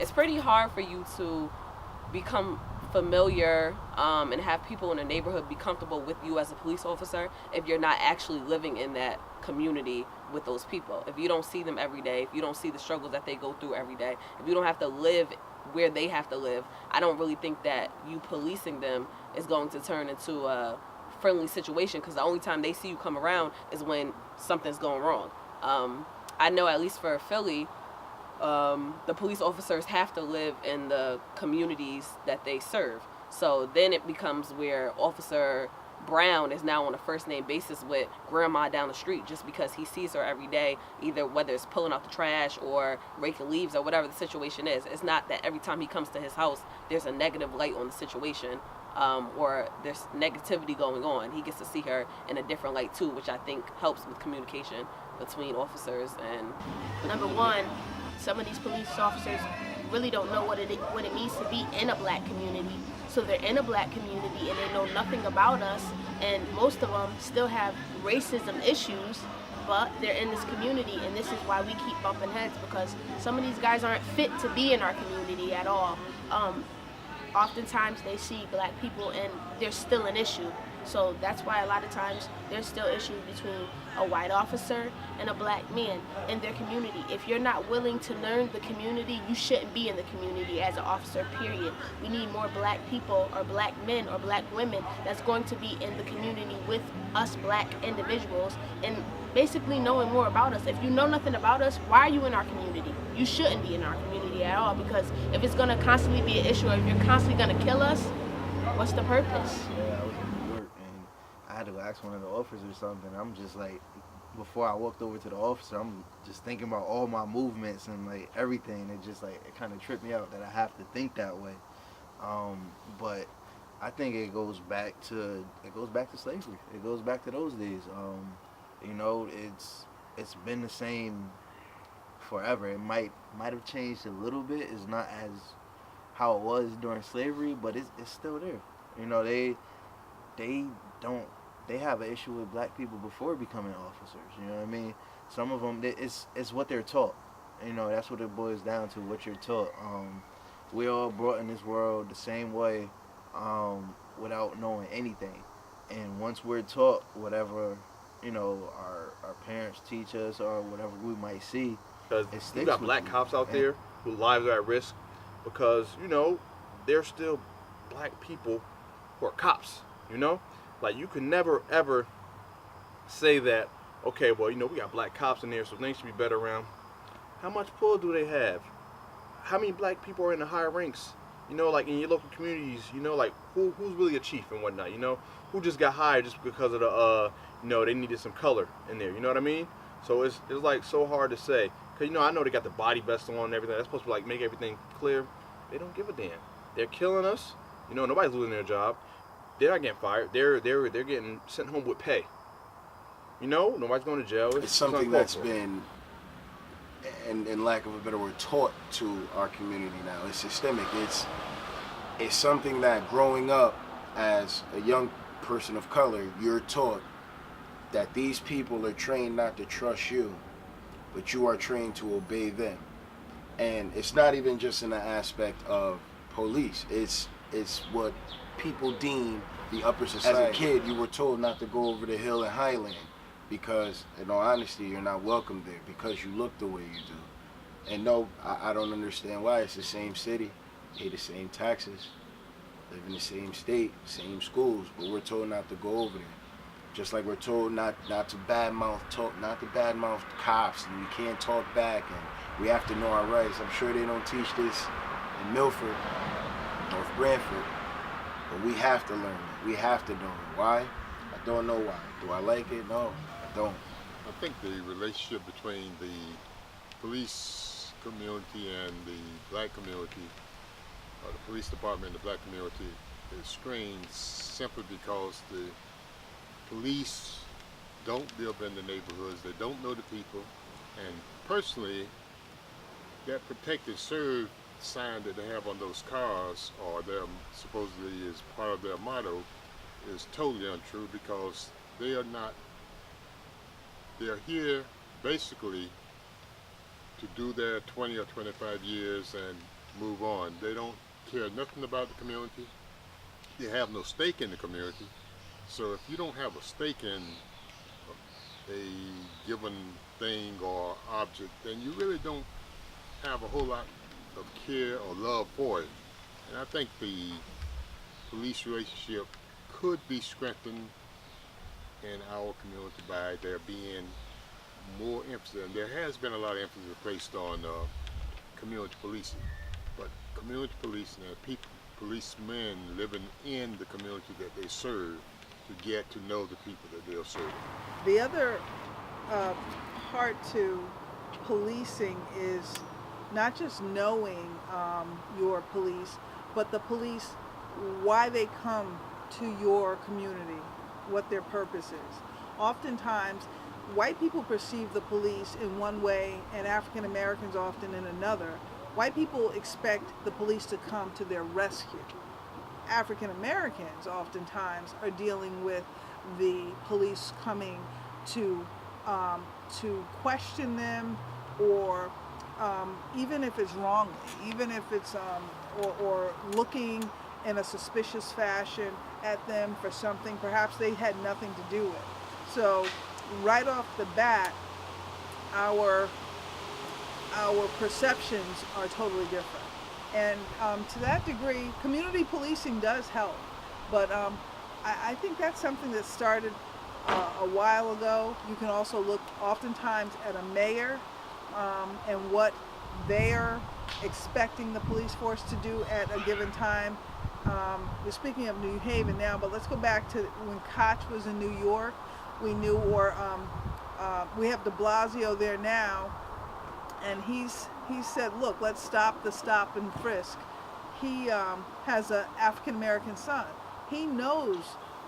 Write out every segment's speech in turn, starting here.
it's pretty hard for you to become familiar and have people in the neighborhood be comfortable with you as a police officer if you're not actually living in that community with those people. If you don't see them every day, if you don't see the struggles that they go through every day, if you don't have to live where they have to live, I don't really think that you policing them is going to turn into a friendly situation, because the only time they see you come around is when something's going wrong. I know at least for Philly, the police officers have to live in the communities that they serve. So then it becomes where Officer Brown is now on a first name basis with grandma down the street just because he sees her every day, either whether it's pulling out the trash or raking leaves or whatever the situation is. It's not that every time he comes to his house there's a negative light on the situation, or there's negativity going on. He gets to see her in a different light too, which I think helps with communication between officers. And number one, some of these police officers really don't know what it means to be in a black community. So they're in a black community and they know nothing about us, and most of them still have racism issues, but they're in this community, and this is why we keep bumping heads, because some of these guys aren't fit to be in our community at all. Oftentimes they see black people and there's still an issue. So that's why a lot of times there's still issues between a white officer and a black man in their community. If you're not willing to learn the community, you shouldn't be in the community as an officer, period. We need more black people or black men or black women that's going to be in the community with us black individuals and basically knowing more about us. If you know nothing about us, why are you in our community? You shouldn't be in our community at all, because if it's going to constantly be an issue or if you're constantly going to kill us, what's the purpose? Yeah, I was in New York and I had to ask one of the officers or something. I'm just like, before I walked over to the officer, I'm just thinking about all my movements and like everything. It just like, it kind of tripped me out that I have to think that way. But I think it goes back to slavery. It goes back to those days. You know, it's been the same forever. It might have changed a little bit. It's not as how it was during slavery, but it's still there. You know, they have an issue with black people before becoming officers. You know what I mean? Some of them, it's what they're taught. You know, that's what it boils down to, what you're taught. We're all brought in this world the same way, without knowing anything. And once we're taught whatever, you know, our parents teach us or whatever we might see, because you got black cops out there whose lives are at risk because, you know, there's still black people who are cops, you know? Like, you can never, ever say that, okay, well, you know, we got black cops in there, so things should be better around. How much pull do they have? How many black people are in the higher ranks? You know, like in your local communities, you know, like who's really a chief and whatnot, you know? Who just got hired just because of the, you know, they needed some color in there, you know what I mean? So it's like so hard to say. Because, you know, I know they got the body vest on and everything. That's supposed to like make everything clear. They don't give a damn. They're killing us. You know, nobody's losing their job. They're not getting fired. They're getting sent home with pay. You know, nobody's going to jail. It's something that's been, in lack of a better word, taught to our community now. It's systemic. It's something that growing up as a young person of color, you're taught that these people are trained not to trust you, but you are trained to obey them. And it's not even just in the aspect of police. It's what people deem the upper society. As a kid, you were told not to go over the hill in Highland because, in all honesty, you're not welcome there because you look the way you do. And no, I don't understand why. It's the same city, pay the same taxes, live in the same state, same schools, but we're told not to go over there. Just like we're told not to badmouth cops, and we can't talk back, and we have to know our rights. I'm sure they don't teach this in Milford, North Branford, but we have to learn it. We have to know it. Why? I don't know why. Do I like it? No, I don't. I think the relationship between the police community and the black community, or the police department and the black community, is strained simply because the police don't live in the neighborhoods, they don't know the people, and personally, that protected serve sign that they have on those cars, or their supposedly is part of their motto, is totally untrue because they're here basically to do their 20 or 25 years and move on. They don't care nothing about the community. They have no stake in the community. So if you don't have a stake in a given thing or object, then you really don't have a whole lot of care or love for it. And I think the police relationship could be strengthened in our community by there being more emphasis. And there has been a lot of emphasis placed on community policing, but community policing and people, policemen living in the community that they serve to get to know the people that they're serving. The other part to policing is not just knowing your police, but the police, why they come to your community, what their purpose is. Oftentimes, white people perceive the police in one way and African Americans often in another. White people expect the police to come to their rescue. African Americans oftentimes are dealing with the police coming to question them, or even if it's wrongly, even if it's or looking in a suspicious fashion at them for something perhaps they had nothing to do with. So right off the bat, our perceptions are totally different. And to that degree, community policing does help. But I think that's something that started a while ago. You can also look oftentimes at a mayor and what they're expecting the police force to do at a given time. We're speaking of New Haven now, but let's go back to when Koch was in New York. We knew, or we have de Blasio there now, and he said, look, let's stop the stop and frisk. He has an African American son. He knows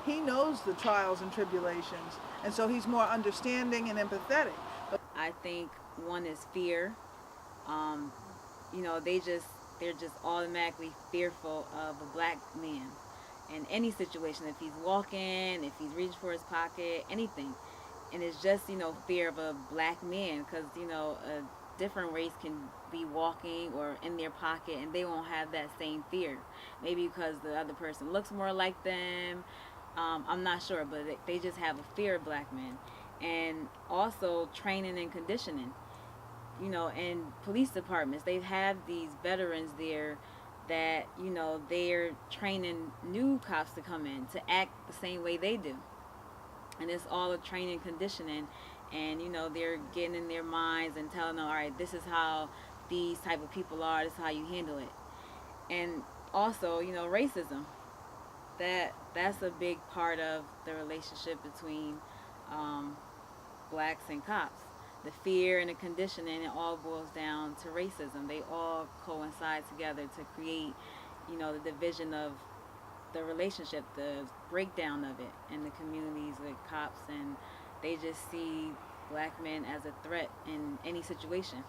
the trials and tribulations, and so he's more understanding and empathetic. I think one is fear. They're just automatically fearful of a black man in any situation. If he's walking, if he's reaching for his pocket, anything. And it's just, fear of a black man, because, a different race can be walking or in their pocket and they won't have that same fear. Maybe because the other person looks more like them. I'm not sure, but they just have a fear of black men. And also training and conditioning. In police departments, they have these veterans there that, they're training new cops to come in to act the same way they do. And it's all a training and conditioning. And, they're getting in their minds and telling them, all right, this is how these type of people are, this is how you handle it. And also, racism. That's a big part of the relationship between blacks and cops. The fear and the conditioning, it all boils down to racism. They all coincide together to create, the division of the relationship, the breakdown of it in the communities with cops, and they just see black men as a threat in any situation.